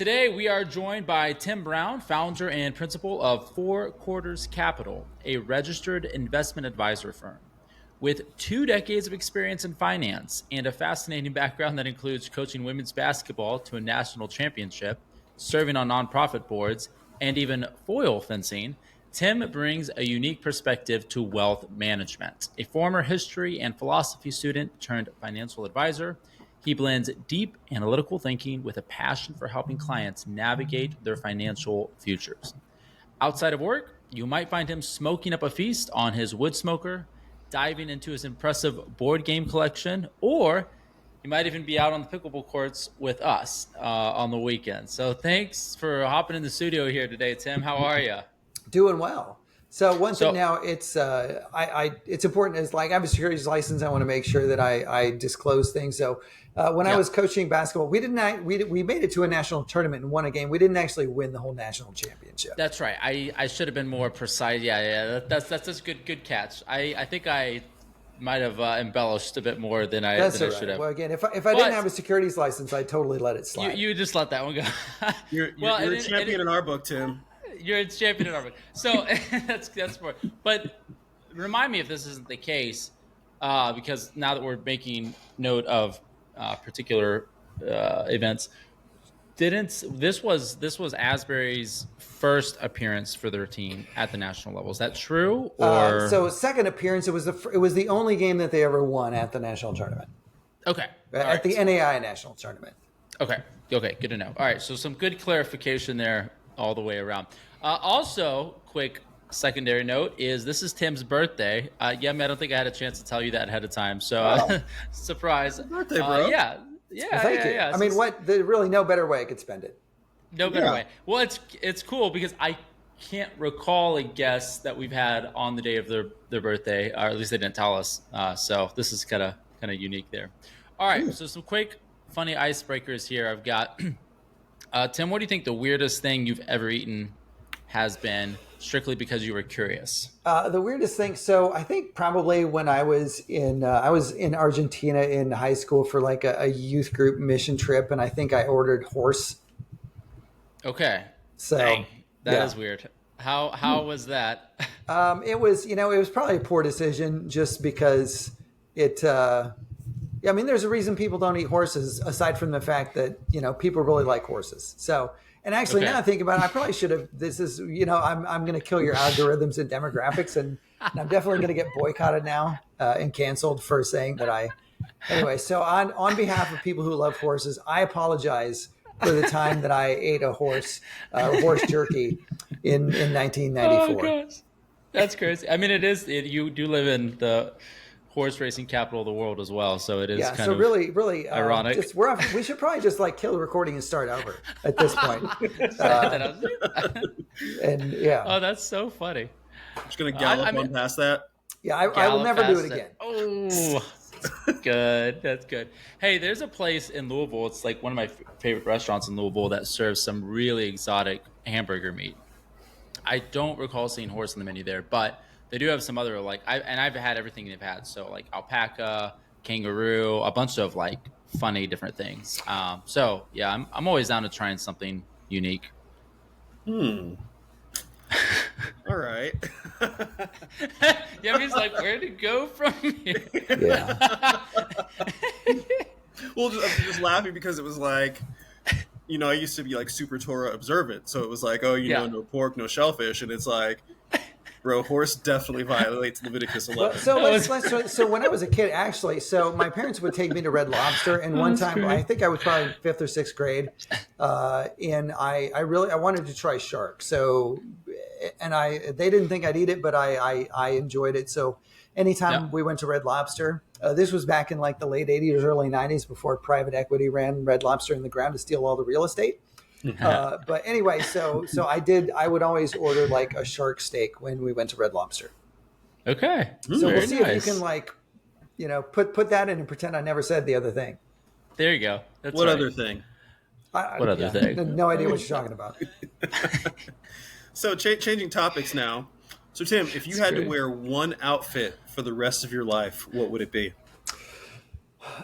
Today, we are joined by Tim Brown, founder and principal of Four Quarters Capital, a registered investment advisor firm. With 2 decades of experience in finance and a fascinating background that includes coaching women's basketball to a national championship, serving on nonprofit boards, and even foil fencing, Tim brings a unique perspective to wealth management. A former history and philosophy student turned financial advisor, he blends deep analytical thinking with a passion for helping clients navigate their financial futures. Outside of work, you might find him smoking up a feast on his wood smoker, diving into his impressive board game collection, or he might even be out on the pickleball courts with us on the weekend. So thanks for hopping in the studio here today, Tim. How are you? Doing well. So one thing So, now, it's important is like I have a securities license. I want to make sure that I disclose things. So when I yeah, was coaching basketball, we made it to a national tournament and won a game. We didn't actually win the whole national championship. that's right. I should have been more precise. Yeah. That's a good catch. I think I might have embellished a bit more than I That's all should right. have. Well, again, if I didn't have a securities license, I totally let it slide. You just let that one go. You're Well, a champion in our book, Tim. You're a champion in our book. So that's smart. But remind me if this isn't the case, because now that we're making note of particular events, didn't this was Asbury's first appearance for their team at the national level? Is that true? Or So second appearance, it was the only game that they ever won at the national tournament, okay, all at right. the NAI national tournament. Okay, good to know. All right, so some good clarification there all the way around. Also, quick secondary note is this is Tim's birthday. I don't think I had a chance to tell you that ahead of time. So, surprise. Birthday, bro. Yeah. Thank you. I mean, there's really no better way I could spend it. No better way. Well, it's cool because I can't recall a guest that we've had on the day of their birthday, or at least they didn't tell us. So this is kind of unique there. All right, so some quick, funny icebreakers here. I've got Tim. What do you think the weirdest thing you've ever eaten has been, strictly because you were curious? The weirdest thing. So I think probably when I was in Argentina in high school for like a youth group mission trip, and I think I ordered horse. Okay. So Dang, that is yeah. weird. How was that? It was probably a poor decision just because it. I mean, there's a reason people don't eat horses aside from the fact that people really like horses. So. And actually, Okay. now I think about it, I probably should have. This is, I'm going to kill your algorithms and demographics, and I'm definitely going to get boycotted now and canceled for saying that I. Anyway, so on behalf of people who love horses, I apologize for the time that I ate a horse jerky in 1994. Oh gosh, that's crazy. I mean, you do live in the horse racing capital of the world as well, so it is kind of really ironic. We should probably just like kill the recording and start over at this point. And yeah. Oh, that's so funny. Just gonna gallop on past that. Yeah, I will never do it again. Oh, good. That's good. Hey, there's a place in Louisville. It's like one of my favorite restaurants in Louisville that serves some really exotic hamburger meat. I don't recall seeing horse on the menu there, but they do have some other I've had everything they've had. So like alpaca, kangaroo, a bunch of like funny different things. So yeah, I'm always down to trying something unique. All right. Yeah, he's like, where to go from here? Yeah. Well, I'm just laughing because it was like, I used to be like super Torah observant, so it was like, no pork, no shellfish, and it's like, bro, horse definitely violates Leviticus 11. So when I was a kid, actually, so my parents would take me to Red Lobster, and one time, I think I was probably 5th or 6th grade, and I wanted to try shark. So, and they didn't think I'd eat it, but I enjoyed it. So anytime we went to Red Lobster, this was back in like the late 80s, early 90s, before private equity ran Red Lobster in the ground to steal all the real estate. But anyway, so I would always order like a shark steak when we went to Red Lobster. Okay. So we'll see if you can like, put that in and pretend I never said the other thing. There you go. That's what right. other thing? What other thing? No idea what you're talking about. So changing topics now. So Tim, if you had to wear one outfit for the rest of your life, what would it be?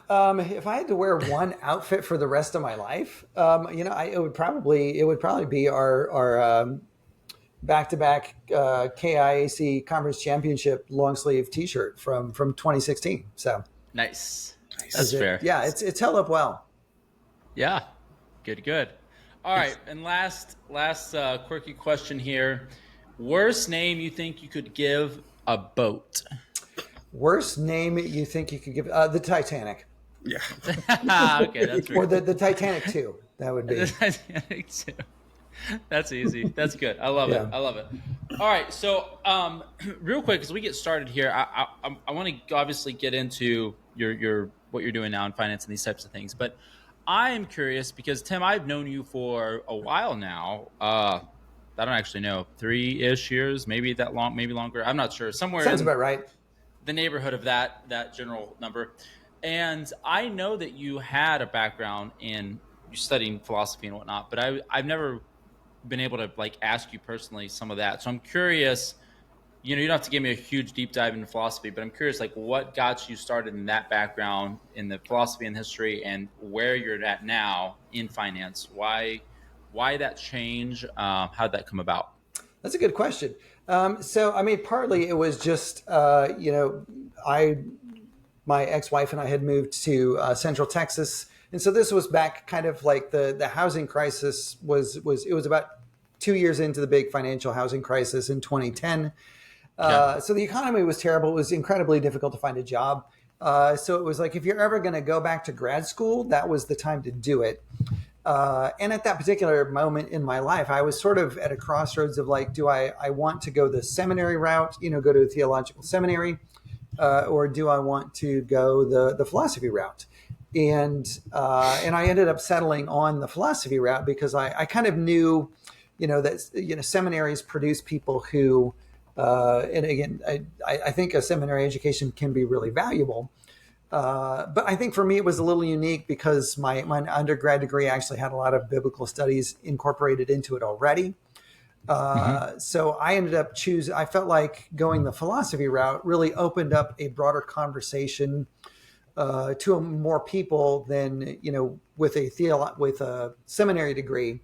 If I had to wear one outfit for the rest of my life, it would probably be our back-to-back KIAC Conference Championship long sleeve T-shirt from 2016. So Nice. That's Nice. fair. yeah, it's held up well. Yeah. Good, good. All right. And last quirky question here. Worst name you think you could give a boat? Worst name you think you could give? The Titanic, Yeah. Okay, that's or fair. the Titanic 2. That would be. That's easy. That's good. I love it. Yeah. I love it. All right. So, real quick, as we get started here, I want to obviously get into your what you're doing now in finance and these types of things. But I am curious because Tim, I've known you for a while now. I don't actually know, 3-ish years, maybe that long, maybe longer. I'm not sure. Somewhere Sounds in about right. the neighborhood of that general number. And I know that you had a background in you studying philosophy and whatnot, but I've never been able to like ask you personally some of that. So I'm curious, you don't have to give me a huge deep dive into philosophy, but I'm curious like what got you started in that background in the philosophy and history and where you're at now in finance. Why that change? How did that come about? That's a good question. So, I mean, partly it was just, my ex-wife and I had moved to Central Texas, and so this was back kind of like the housing crisis was it was about 2 years into the big financial housing crisis in 2010. Yeah. So the economy was terrible. It was incredibly difficult to find a job. So it was like if you're ever going to go back to grad school, that was the time to do it. And at that particular moment in my life, I was sort of at a crossroads of like, do I want to go the seminary route, go to a theological seminary, or do I want to go the philosophy route? And I ended up settling on the philosophy route because I kind of knew, that seminaries produce people who, and again, I think a seminary education can be really valuable. But I think for me, it was a little unique because my undergrad degree actually had a lot of biblical studies incorporated into it already. So I ended up I felt like going the philosophy route really opened up a broader conversation to more people than, with a seminary degree.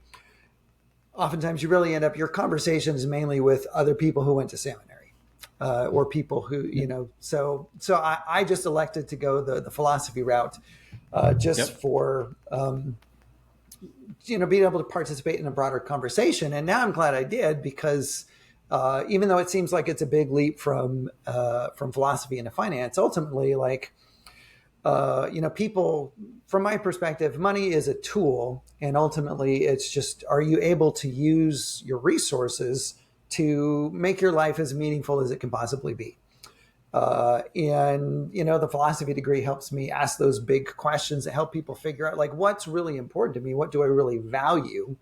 Oftentimes you really end up, your conversation is mainly with other people who went to seminary. Or people who, so I just elected to go the philosophy route, just for, being able to participate in a broader conversation. And now I'm glad I did because even though it seems like it's a big leap from philosophy into finance, ultimately, like, people, from my perspective, money is a tool. And ultimately it's just, are you able to use your resources to make your life as meaningful as it can possibly be? And the philosophy degree helps me ask those big questions that help people figure out like what's really important to me, what do I really value,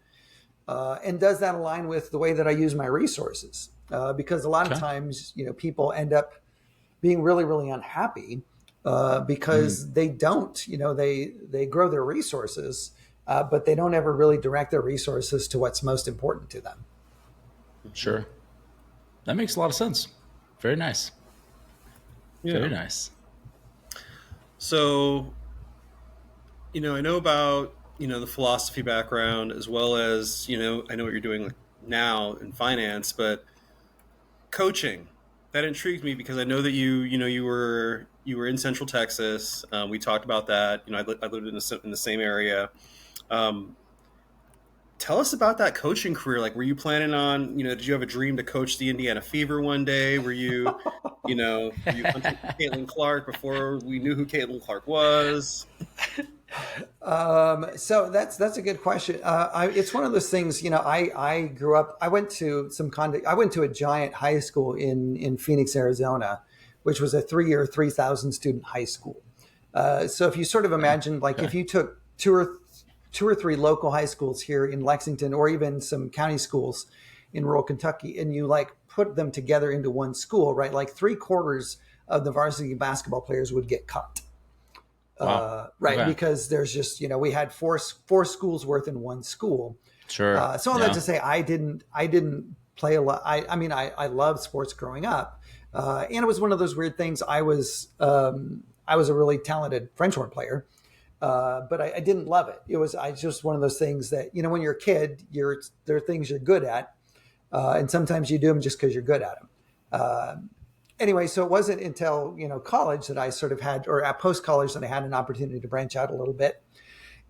and does that align with the way that I use my resources? Because a lot of times, people end up being really, really unhappy because they don't, they grow their resources, but they don't ever really direct their resources to what's most important to them. Sure. That makes a lot of sense. Very nice. Yeah. Very nice. So, I know about, the philosophy background as well as, I know what you're doing now in finance, but coaching, that intrigued me because I know that you were in Central Texas. We talked about that. I lived in the same area. Tell us about that coaching career. Like, were you planning on, did you have a dream to coach the Indiana Fever one day? Were you, you hunted Caitlin Clark before we knew who Caitlin Clark was? So that's a good question. It's one of those things, I grew up, I went to a giant high school in Phoenix, Arizona, which was a 3-year, 3,000 student high school. So if you sort of imagine, like if you took two or three local high schools here in Lexington, or even some county schools in rural Kentucky, and you like put them together into one school, right? Like 3/4 of the varsity basketball players would get cut. Wow. Right. Okay. Because there's just, we had four schools worth in one school. Sure. So all that to say, I didn't play a lot. I mean, I loved sports growing up. And it was one of those weird things. I I was a really talented French horn player, but I didn't love it. I just one of those things that, when you're a kid, there are things you're good at, and sometimes you do them just because you're good at them. Anyway, so it wasn't until college that I sort of had, or at post college, that I had an opportunity to branch out a little bit.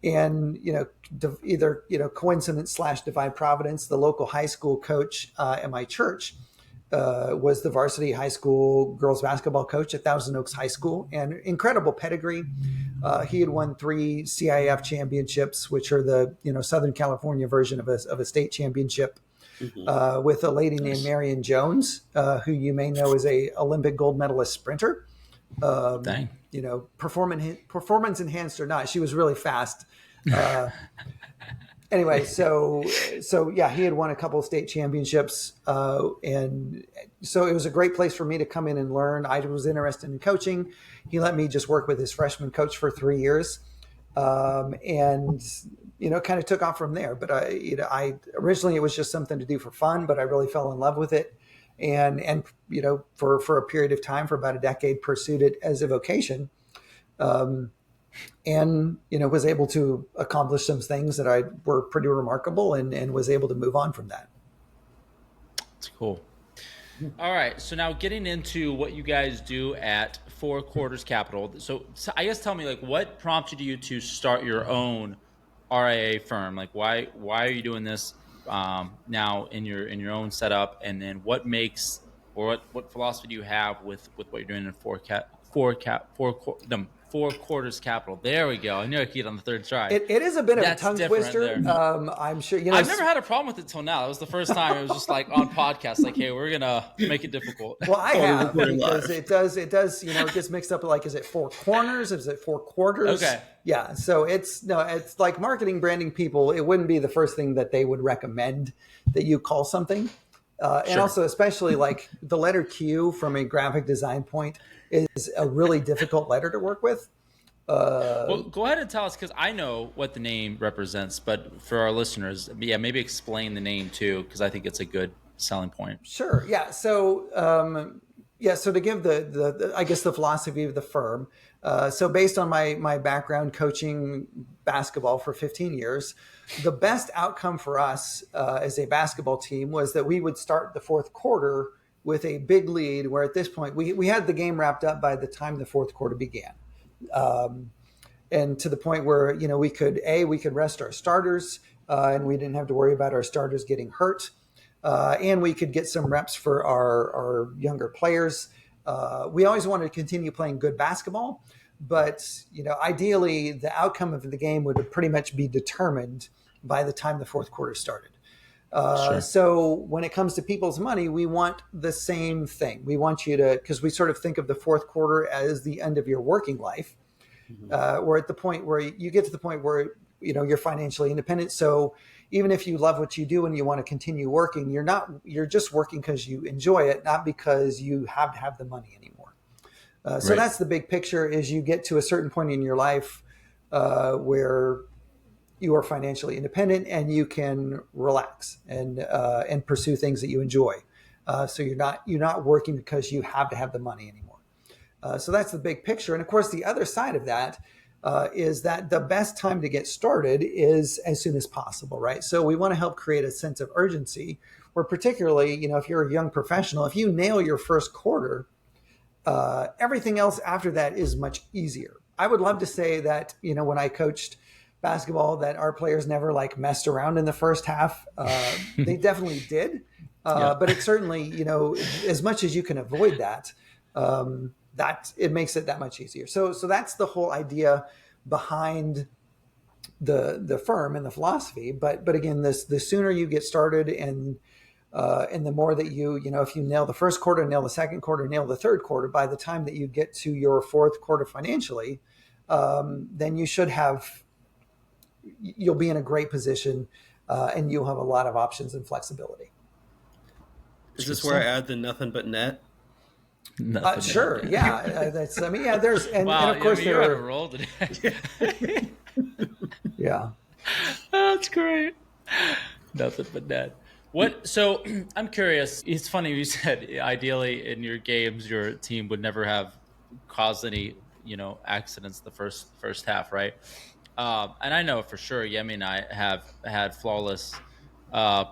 And either coincidence / divine providence, the local high school coach at my church was the varsity high school girls basketball coach at Thousand Oaks High School, and incredible pedigree. He had won 3 CIF championships, which are the Southern California version of a state championship. With a lady named Marion Jones, who you may know is a Olympic gold medalist sprinter. Dang. Performance enhanced or not, she was really fast. Anyway, so yeah, he had won a couple of state championships, and so it was a great place for me to come in and learn. I was interested in coaching. He let me just work with his freshman coach for 3 years, and kind of took off from there. But I originally, it was just something to do for fun, but I really fell in love with it. And for a period of time, for about a decade, pursued it as a vocation, and was able to accomplish some things that were pretty remarkable, and was able to move on from that. That's cool. All right, so now getting into what you guys do at Four Quarters Capital. So I guess tell me, what prompted you to start your own RIA firm? Why are you doing this now in your own setup? And then what philosophy do you have with what you're doing in Four Quarters Capital? There we go. I knew I could get on the third try. It is a bit of a tongue twister. I'm sure I've never had a problem with it till now. That was the first time. It was just on podcasts, hey, we're gonna make it difficult. Well, I have, because it does. It gets mixed up. Is it Four Corners? Is it Four Quarters? Okay. Yeah. So it's like marketing, branding people. It wouldn't be the first thing that they would recommend that you call something. And also, especially the letter Q from a graphic design point is a really difficult letter to work with. Well, go ahead and tell us, because I know what the name represents, but for our listeners, maybe explain the name too, because I think it's a good selling point. Sure. Yeah. So, so to give the I guess the philosophy of the firm. So based on my background coaching basketball for 15 years, the best outcome for us as a basketball team was that we would start the fourth quarter with a big lead, where at this point we had the game wrapped up by the time the fourth quarter began. And to the point where, we could rest our starters, and we didn't have to worry about our starters getting hurt. And we could get some reps for our younger players. We always wanted to continue playing good basketball, but, ideally the outcome of the game would pretty much be determined by the time the fourth quarter started. Sure. So when it comes to people's money, we want the same thing. We want you to, because we sort of think of the fourth quarter as the end of your working life. Or at the point where you get to the point where, you're financially independent. So even if you love what you do and you want to continue working, you're just working because you enjoy it, not because you have to have the money anymore. So that's the big picture, is you get to a certain point in your life where you are financially independent and you can relax and pursue things that you enjoy. So you're not working because you have to have the money anymore. So that's the big picture. And of course, the other side of that is that the best time to get started is as soon as possible, right? So we want to help create a sense of urgency, where particularly, if you're a young professional, if you nail your first quarter, everything else after that is much easier. I would love to say that, when I coached basketball, that our players never messed around in the first half. They definitely did. But it's certainly, as much as you can avoid that, that it makes it that much easier. So that's the whole idea behind the firm and the philosophy. But again, the sooner you get started and the more that if you nail the first quarter, nail the second quarter, nail the third quarter, by the time that you get to your fourth quarter financially, then you'll be in a great position, and you'll have a lot of options and flexibility. Is this where I add the nothing but net? Sure. Yeah. There's, and of course you're on a roll today. Yeah. That's great. Nothing but net. So I'm curious. It's funny you said ideally in your games, your team would never have caused any accidents the first half, right? And I know for sure, Yemi and I have had flawless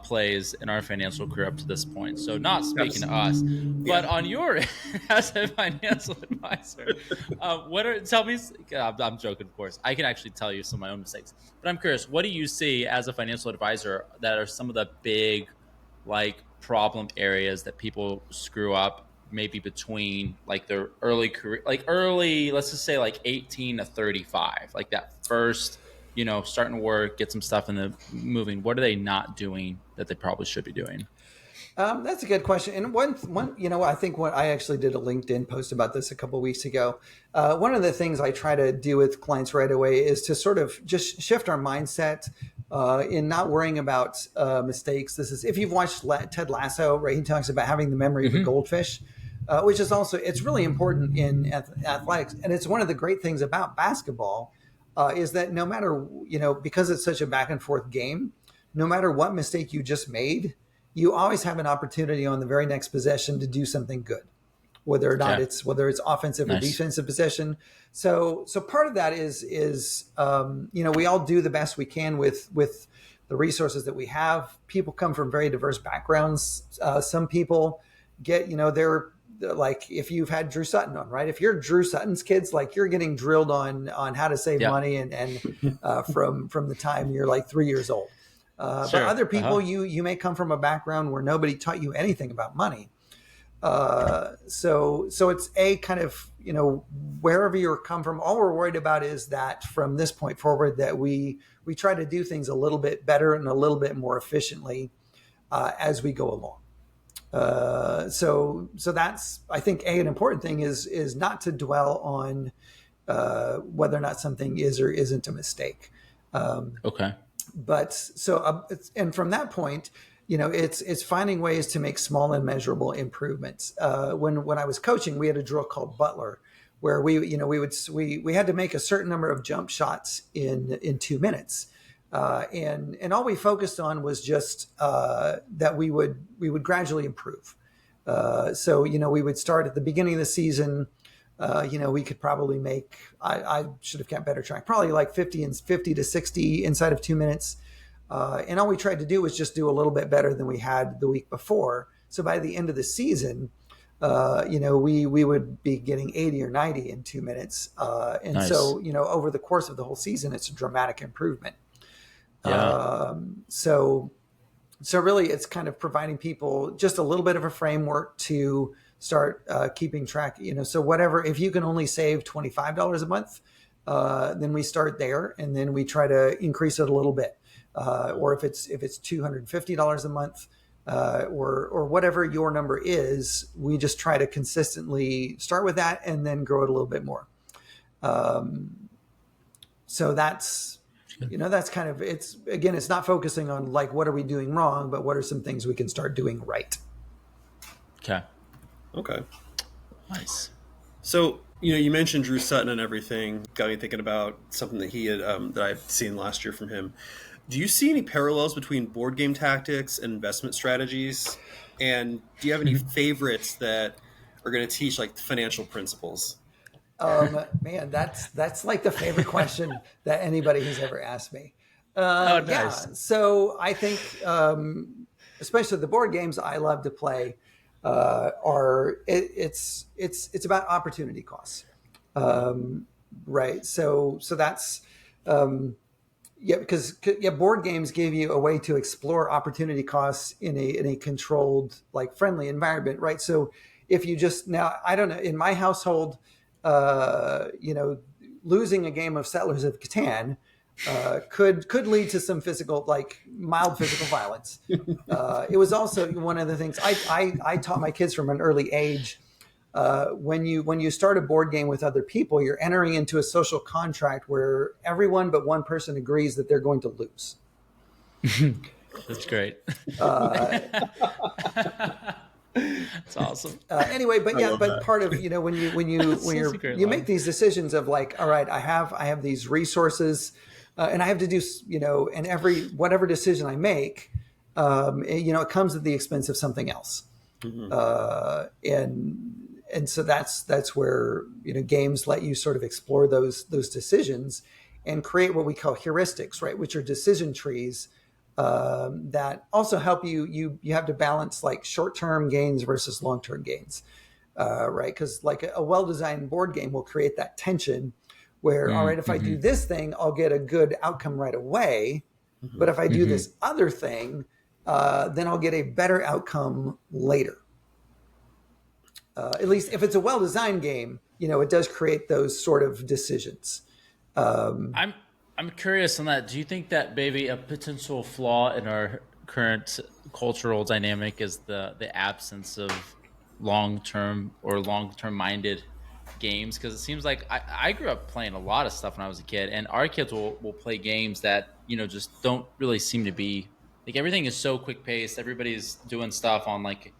plays in our financial career up to this point. So not speaking to us, but Yeah. on your end, as a financial advisor, tell me, I'm joking, of course. I can actually tell you some of my own mistakes, but I'm curious, what do you see as a financial advisor that are some of the big, like, problem areas that people screw up maybe between like their early career, like early, let's just say like 18 to 35, like that first, starting to work, get some stuff in the moving. What are they not doing that they probably should be doing? That's a good question. And I think what I actually did a LinkedIn post about this a couple of weeks ago. One of the things I try to do with clients right away is to sort of just shift our mindset in not worrying about mistakes. This is, if you've watched Ted Lasso, right? He talks about having the memory of a goldfish, which is also, it's really important in athletics. And it's one of the great things about basketball is that no matter, because it's such a back and forth game, no matter what mistake you just made, you always have an opportunity on the very next possession to do something good, whether or not Okay. whether it's offensive or Nice. defensive possession. So part of that is we all do the best we can with the resources that we have. People come from very diverse backgrounds. Some people get, they're like, if you've had Drew Sutton on, right? If you're Drew Sutton's kids, like, you're getting drilled on how to save Yeah. money and from the time you're like 3 years old. But Sure. other people, Uh-huh. you may come from a background where nobody taught you anything about money. So it's a kind of, wherever you come from, all we're worried about is that from this point forward, that we try to do things a little bit better and a little bit more efficiently as we go along. So that's, I think, an important thing is not to dwell on whether or not something is or isn't a mistake. Okay. But and from that point, it's finding ways to make small and measurable improvements. When I was coaching, we had a drill called Butler, where we had to make a certain number of jump shots in 2 minutes, and all we focused on was just that we would gradually improve. So we would start at the beginning of the season. We could probably make, I should have kept better track, probably like 50 to 60 inside of 2 minutes. And all we tried to do was just do a little bit better than we had the week before. So by the end of the season, we would be getting 80 or 90 in 2 minutes. And Nice. so, over the course of the whole season, it's a dramatic improvement. Yeah. So really, it's kind of providing people just a little bit of a framework to start keeping track. So whatever, if you can only save $25 a month, then we start there, and then we try to increase it a little bit. Or if it's $250 a month, or whatever your number is, we just try to consistently start with that and then grow it a little bit more. So that's kind of, it's not focusing on like, what are we doing wrong, but what are some things we can start doing right? Okay. Okay. Nice. So, you mentioned Drew Sutton and everything. Got me thinking about something that he had that I've seen last year from him. Do you see any parallels between board game tactics and investment strategies? And do you have any favorites that are going to teach like financial principles? Man, that's like the favorite question that anybody has ever asked me. Oh, Yeah. nice. So I think, especially the board games I love to play, it's about opportunity costs, right? So that's because board games give you a way to explore opportunity costs in a controlled, like, friendly environment, right? So if you just, now, I don't know, in my household, losing a game of Settlers of Catan could lead to some physical, like mild physical violence. It was also one of the things I taught my kids from an early age. When you start a board game with other people, you're entering into a social contract where everyone but one person agrees that they're going to lose. That's great. That's awesome. Anyway, but part of when you make these decisions of like, all right, I have these resources, and I have to do and whatever decision I make, it comes at the expense of something else, Mm-hmm. and so that's where, games let you sort of explore those decisions and create what we call heuristics, right, which are decision trees that also help you have to balance like short-term gains versus long-term gains, right? Because like a well-designed board game will create that tension where, all right, if I do this thing, I'll get a good outcome right away. But if I do this other thing, then I'll get a better outcome later. At least if it's a well-designed game, it does create those sort of decisions. I'm curious on that. Do you think that maybe a potential flaw in our current cultural dynamic is the absence of long-term minded games? Because it seems like I grew up playing a lot of stuff when I was a kid, and our kids will play games that just don't really seem to be like, everything is so quick paced. Everybody's doing stuff on like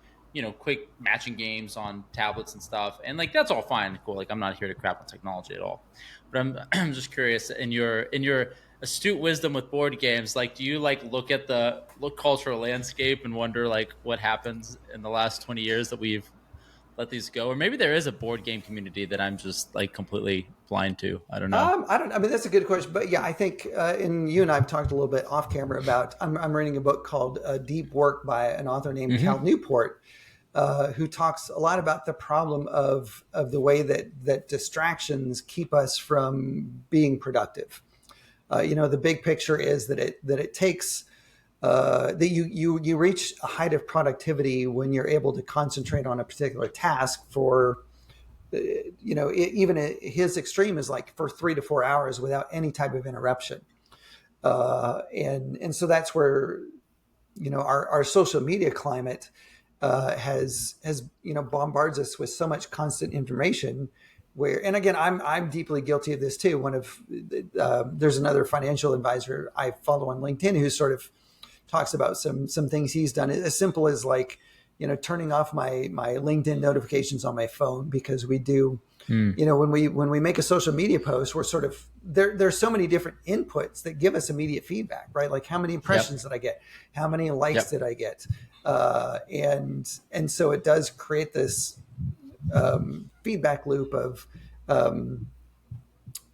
quick matching games on tablets and stuff, and like that's all fine and cool. Like I'm not here to crap on technology at all, but I'm just curious in your astute wisdom with board games, like do you like look at the cultural landscape and wonder like what happens in the last 20 years that we've let these go? Or maybe there is a board game community that I'm just like completely blind to. I don't know. I mean, that's a good question, but yeah, I think, and you and I have talked a little bit off camera about, I'm reading a book called Deep Work by an author named Cal Newport, who talks a lot about the problem of the way that distractions keep us from being productive. The big picture is that it takes that you reach a height of productivity when you're able to concentrate on a particular task for, even his extreme is like for 3 to 4 hours without any type of interruption. And so that's where, our social media climate has bombards us with so much constant information where, and again, I'm deeply guilty of this too. There's another financial advisor I follow on LinkedIn who sort of talks about some things he's done, as simple as like, turning off my LinkedIn notifications on my phone, because we do, when we make a social media post, we're sort of there's so many different inputs that give us immediate feedback, right? Like how many impressions did I get? How many likes did I get? And so it does create this feedback loop of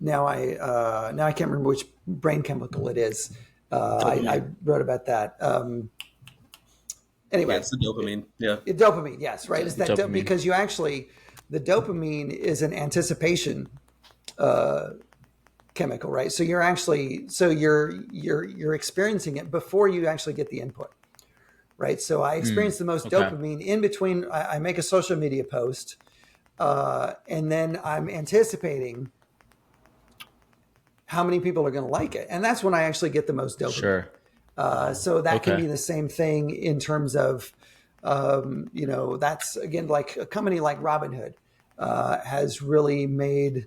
now I can't remember which brain chemical it is. I wrote about that. Anyway, it's the dopamine. Dopamine, yes, right. It's that Dopamine. because the dopamine is an anticipation chemical, right? So you're experiencing it before you actually get the input, right? So I experience the most dopamine in between. I make a social media post, and then I'm anticipating how many people are going to like it, and that's when I actually get the most dopamine. Sure. So that can be the same thing in terms of, that's again, like a company like Robinhood has really made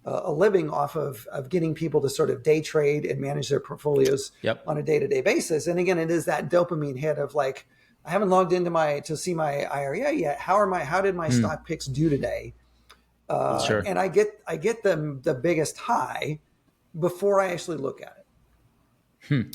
a living off of getting people to sort of day trade and manage their portfolios on a day-to-day basis. And again, it is that dopamine hit of like, I haven't logged into to see my IRA yet. How did my stock picks do today? Sure. And I get the biggest high before I actually look at it.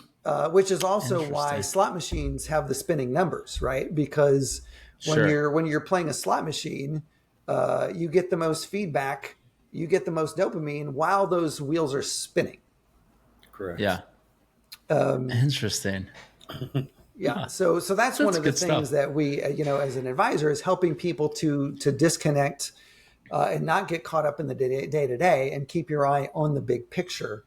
Which is also why slot machines have the spinning numbers, right? Because when you're playing a slot machine, you get the most feedback, you get the most dopamine while those wheels are spinning. Correct. Yeah. Interesting. Yeah. So that's one of the things that we, as an advisor, is helping people to disconnect and not get caught up in the day to day and keep your eye on the big picture.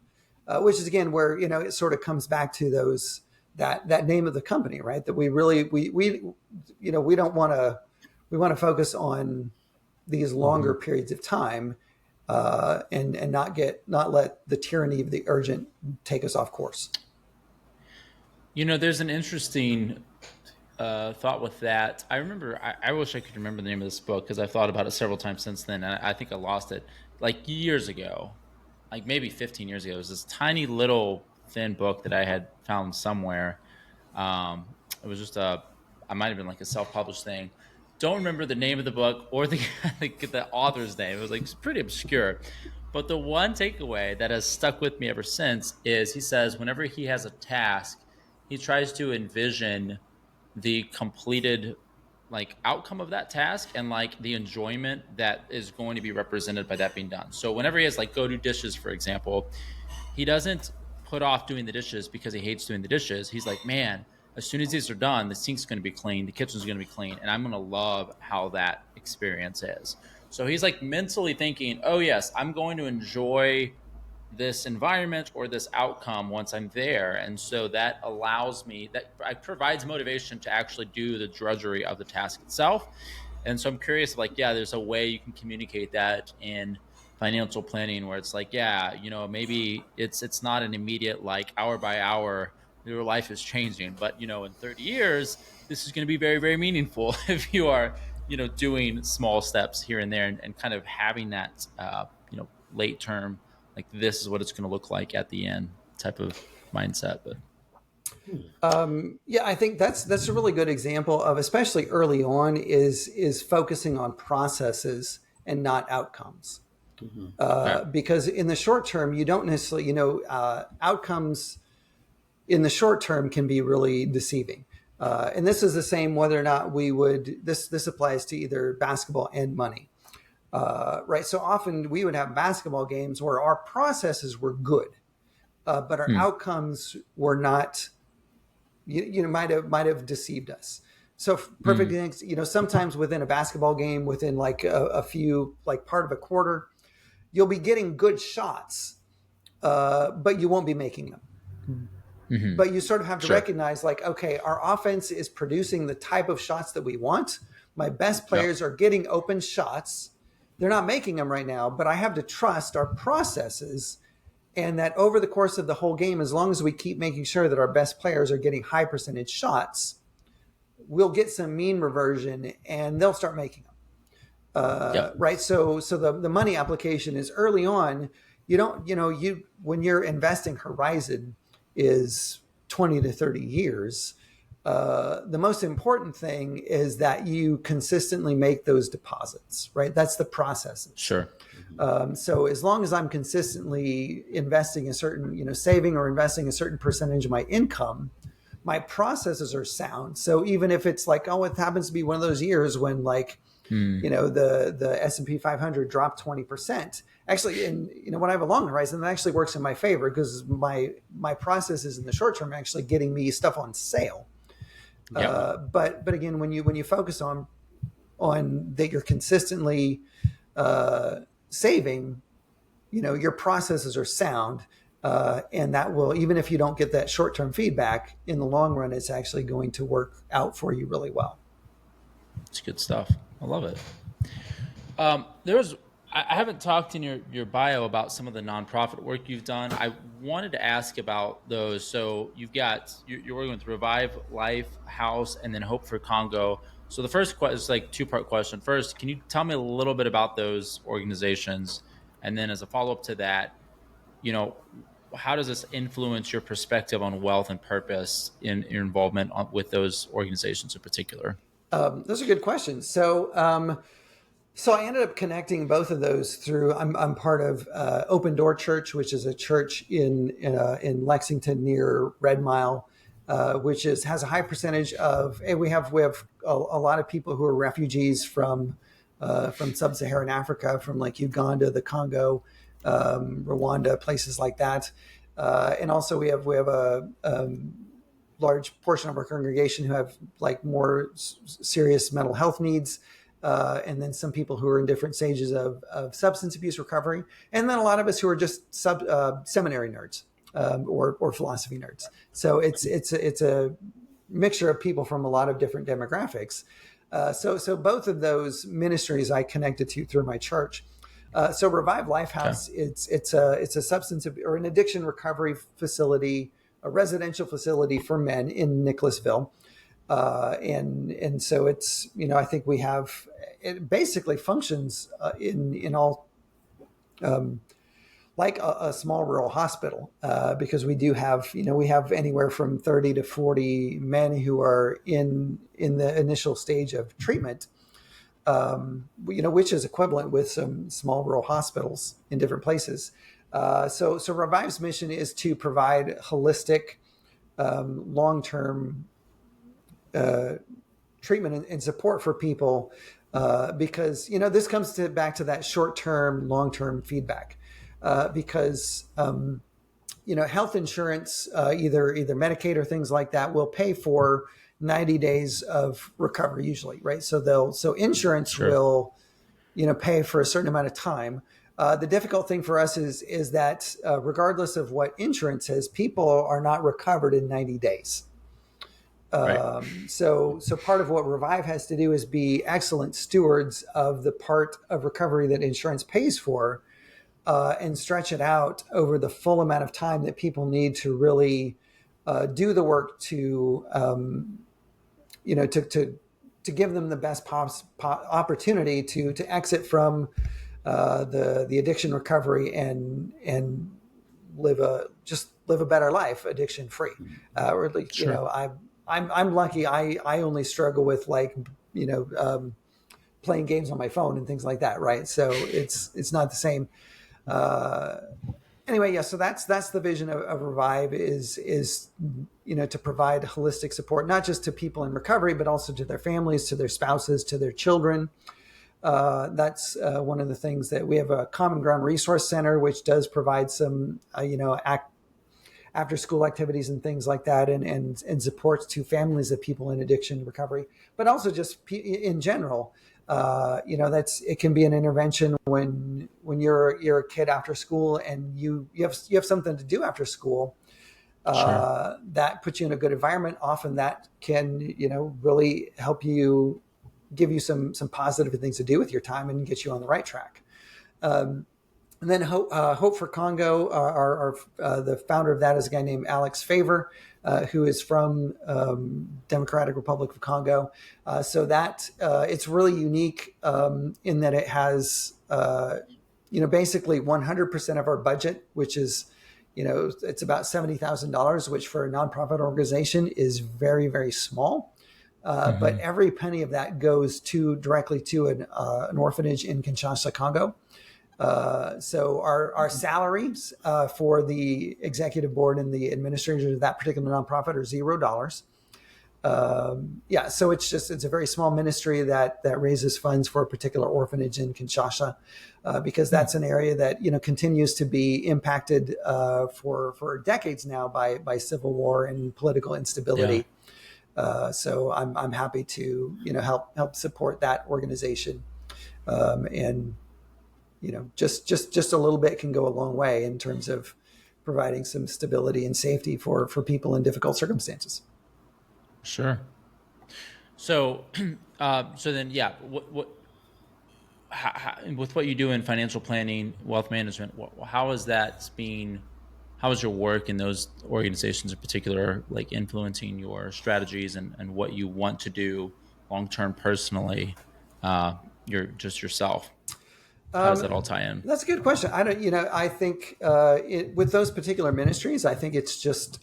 Which is again where it sort of comes back to that name of the company, right? That we really we don't want to, we want to focus on these longer periods of time, and not let the tyranny of the urgent take us off course. There's an interesting thought with that. I remember, I wish I could remember the name of this book because I've thought about it several times since then, and I think I lost it like years ago. Like maybe 15 years ago. It was this tiny little thin book that I had found somewhere. It was just I might have been like a self-published thing. Don't remember the name of the book or the author's name. It was like pretty obscure. But the one takeaway that has stuck with me ever since is he says whenever he has a task, he tries to envision the completed like outcome of that task and like the enjoyment that is going to be represented by that being done. So whenever he has like go do dishes, for example, he doesn't put off doing the dishes because he hates doing the dishes. He's like, man, as soon as these are done, the sink's going to be clean, the kitchen's going to be clean, and I'm going to love how that experience is. So he's like mentally thinking, oh yes, I'm going to enjoy this environment or this outcome once I'm there. And so that allows me, that provides motivation to actually do the drudgery of the task itself. And so I'm curious, like, yeah, there's a way you can communicate that in financial planning where it's like, yeah, maybe it's not an immediate, like hour by hour, your life is changing, but in 30 years, this is going to be very, very meaningful if you are, doing small steps here and there and kind of having that, late term, like this is what it's going to look like at the end type of mindset. But yeah, I think that's a really good example of, especially early on, is focusing on processes and not outcomes. Because in the short term, you don't necessarily, outcomes in the short term can be really deceiving. And this is the same whether or not this applies to either basketball and money. Right. So often we would have basketball games where our processes were good, but our outcomes were not, might have deceived us. So perfect things, sometimes within a basketball game, within like a few, like part of a quarter, you'll be getting good shots, but you won't be making them. Mm-hmm. But you sort of have to recognize, like, okay, our offense is producing the type of shots that we want. My best players are getting open shots. They're not making them right now, but I have to trust our processes, and that over the course of the whole game, as long as we keep making sure that our best players are getting high percentage shots, we'll get some mean reversion and they'll start making them. Right. So the money application is early on. You don't, when you're investing horizon is 20 to 30 years, the most important thing is that you consistently make those deposits, right? That's the process. Sure. So as long as I'm consistently investing a certain, saving or investing a certain percentage of my income, my processes are sound. So even if it's like, oh, it happens to be one of those years when like, the S&P 500 dropped 20%. Actually, when I have a long horizon, that actually works in my favor because my processes in the short term are actually getting me stuff on sale. But again, when you focus on that you're consistently saving, your processes are sound, and that will, even if you don't get that short-term feedback, in the long run, it's actually going to work out for you really well. It's good stuff. I love it. I haven't talked in your bio about some of the nonprofit work you've done. I wanted to ask about those. So you're working with Revive Life House and then Hope for Congo. So the first question is like two-part question. First, can you tell me a little bit about those organizations? And then as a follow-up to that, how does this influence your perspective on wealth and purpose in your involvement with those organizations in particular? Those are good questions. So I ended up connecting both of those through. I'm part of Open Door Church, which is a church in Lexington near Red Mile, which has a high percentage of. We have a lot of people who are refugees from sub-Saharan Africa, from like Uganda, the Congo, Rwanda, places like that, and also we have a large portion of our congregation who have like more serious mental health needs. And then some people who are in different stages of substance abuse recovery. And then a lot of us who are just seminary nerds or philosophy nerds. So it's a mixture of people from a lot of different demographics. So both of those ministries I connected to through my church. So Revive Life House, it's a substance or an addiction recovery facility, a residential facility for men in Nicholasville. And so it's, I think it basically functions in all like a small rural hospital, because we do have, we have anywhere from 30 to 40 men who are in the initial stage of treatment, which is equivalent with some small rural hospitals in different places. So Revive's mission is to provide holistic, long-term treatment and support for people, because this comes back to that short-term, long-term feedback, because health insurance, either Medicaid or things like that, will pay for 90 days of recovery usually, right? So insurance Sure. will pay for a certain amount of time. The difficult thing for us is that regardless of what insurance says, people are not recovered in 90 days. Right. So part of what Revive has to do is be excellent stewards of the part of recovery that insurance pays for, and stretch it out over the full amount of time that people need to really do the work to, to give them the best opportunity to exit from the addiction recovery and live a better life, addiction free. Or at least, Sure. I'm lucky. I only struggle with playing games on my phone and things like that, right? So it's not the same. Anyway, yeah. So that's the vision of Revive is to provide holistic support, not just to people in recovery, but also to their families, to their spouses, to their children. That's one of the things that we have a Common Ground Resource Center, which does provide some after school activities and things like that, and supports to families of people in addiction recovery, but also just in general. It can be an intervention when you're a kid after school and you have something to do after school, Sure. that puts you in a good environment. Often that can, really help you, give you some positive things to do with your time and get you on the right track. And then Hope for Congo, the founder of that is a guy named Alex Favor, who is from Democratic Republic of Congo. So that it's really unique in that it has, basically 100% of our budget, which is, it's about $70,000, which for a nonprofit organization is very, very small. But every penny of that goes directly to an orphanage in Kinshasa, Congo. So our salaries for the executive board and the administrators of that particular nonprofit are $0. So it's a very small ministry that raises funds for a particular orphanage in Kinshasa, because that's an area that continues to be impacted for decades now by civil war and political instability. So I'm happy to help support that organization, and just a little bit can go a long way in terms of providing some stability and safety for people in difficult circumstances. Sure. So, so then, yeah. With what you do in financial planning, wealth management, how is that being? How is your work in those organizations in particular, like influencing your strategies and what you want to do long term personally? Yourself. How does that all tie in? That's a good question. I don't, I think with those particular ministries, I think it's just,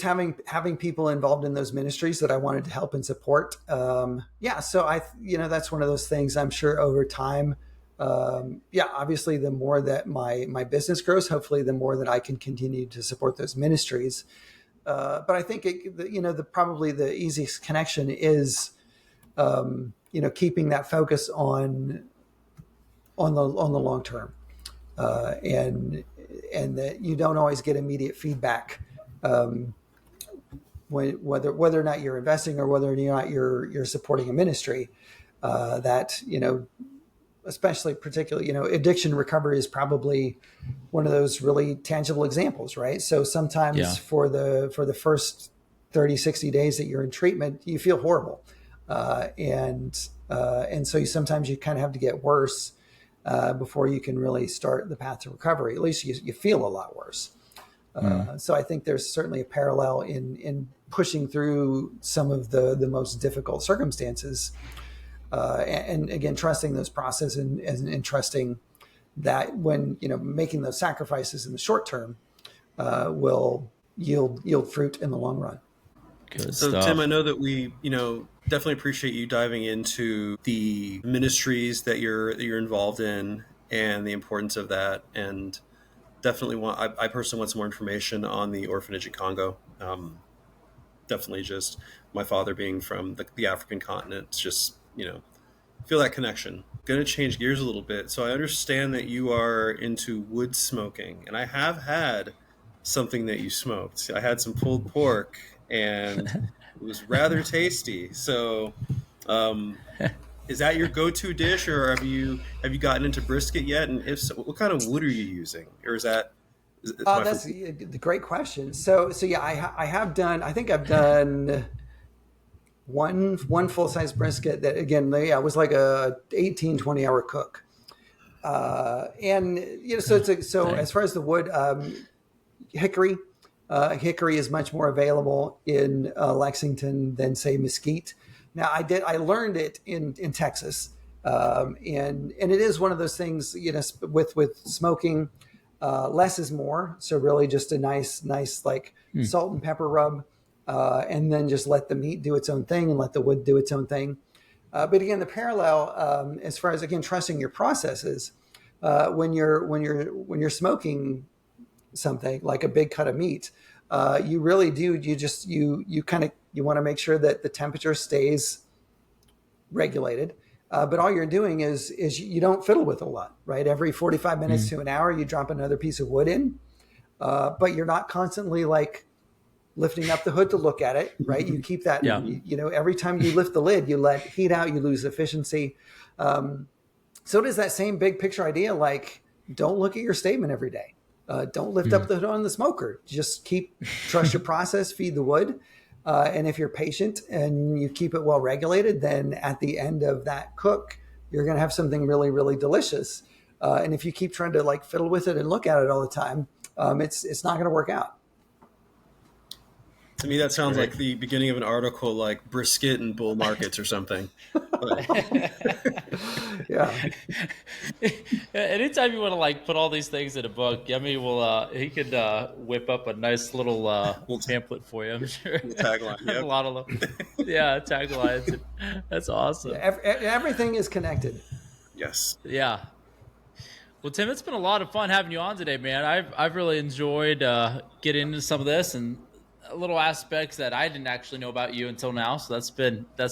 having people involved in those ministries that I wanted to help and support. So that's one of those things. I'm sure over time, obviously the more that my business grows, hopefully the more that I can continue to support those ministries. But I think probably the easiest connection is, keeping that focus on the long term, and that you don't always get immediate feedback, whether or not you're investing or whether or not you're supporting a ministry, that especially particularly addiction recovery is probably one of those really tangible examples, right? So sometimes for the first 30, 60 days that you're in treatment, you feel horrible. And so sometimes you kind of have to get worse before you can really start the path to recovery. At least you feel a lot worse. So I think there's certainly a parallel in pushing through some of the most difficult circumstances, and again, trusting those processes and trusting that when making those sacrifices in the short term will yield fruit in the long run. Good So stuff. Tim, I know that we, definitely appreciate you diving into the ministries that you're involved in and the importance of that. And definitely I personally want some more information on the orphanage in Congo. definitely just my father being from the African continent. It's just, feel that connection. Going to change gears a little bit. So I understand that you are into wood smoking, and I have had something that you smoked. I had some pulled pork, and it was rather tasty. So, is that your go-to dish, or have you gotten into brisket yet? And if so, what kind of wood are you using? Or That's a great question. So yeah, I have done. I think I've done one full size brisket that again, yeah, was like a 18, 20 hour cook. And so as far as the wood, hickory, hickory is much more available in Lexington than say mesquite. Now I learned it in Texas, and it is one of those things, with smoking, less is more. So really just a nice like salt and pepper rub, and then just let the meat do its own thing and let the wood do its own thing. But again, the parallel, as far as again trusting your processes, when you're smoking something like a big cut of meat, you really do. You want to make sure that the temperature stays regulated. But all you're doing is you don't fiddle with a lot, right? Every 45 minutes to an hour, you drop another piece of wood in, but you're not constantly like lifting up the hood to look at it, right? You keep that, every time you lift the lid, you let heat out, you lose efficiency. So it is that same big picture idea, like don't look at your statement every day. Don't lift up the hood on the smoker. Just trust your process, feed the wood. And if you're patient and you keep it well regulated, then at the end of that cook, you're going to have something really, really delicious. And if you keep trying to like fiddle with it and look at it all the time, it's not going to work out. To me, that sounds like the beginning of an article, like brisket and bull markets or something. Yeah. Anytime you want to like put all these things in a book, Yummy he could whip up a nice little pamphlet for you. I'm sure. Tagline. Yep. A lot of taglines. That's awesome. Everything is connected. Yes. Yeah. Well, Tim, it's been a lot of fun having you on today, man. I've really enjoyed getting into some of this and little aspects that I didn't actually know about you until now. So that's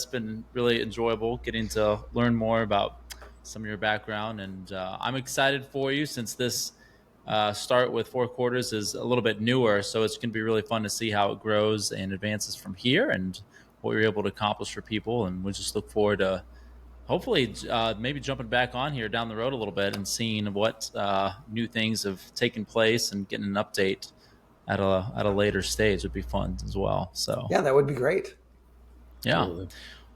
been really enjoyable getting to learn more about some of your background. And I'm excited for you since this start with Four Quarters is a little bit newer. So it's going to be really fun to see how it grows and advances from here and what you're able to accomplish for people. And we'll just look forward to hopefully maybe jumping back on here down the road a little bit and seeing what new things have taken place and getting an update at a later stage would be fun as well. So yeah, that would be great. Yeah. Totally.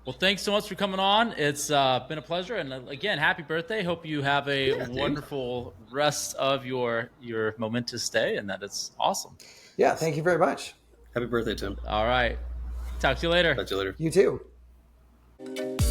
Well, thanks so much for coming on. It's been a pleasure, and again, happy birthday. Hope you have a wonderful rest of your momentous day, and that it's awesome. Yeah, thank you very much. Happy birthday, Tim. All right, talk to you later. Talk to you later. You too.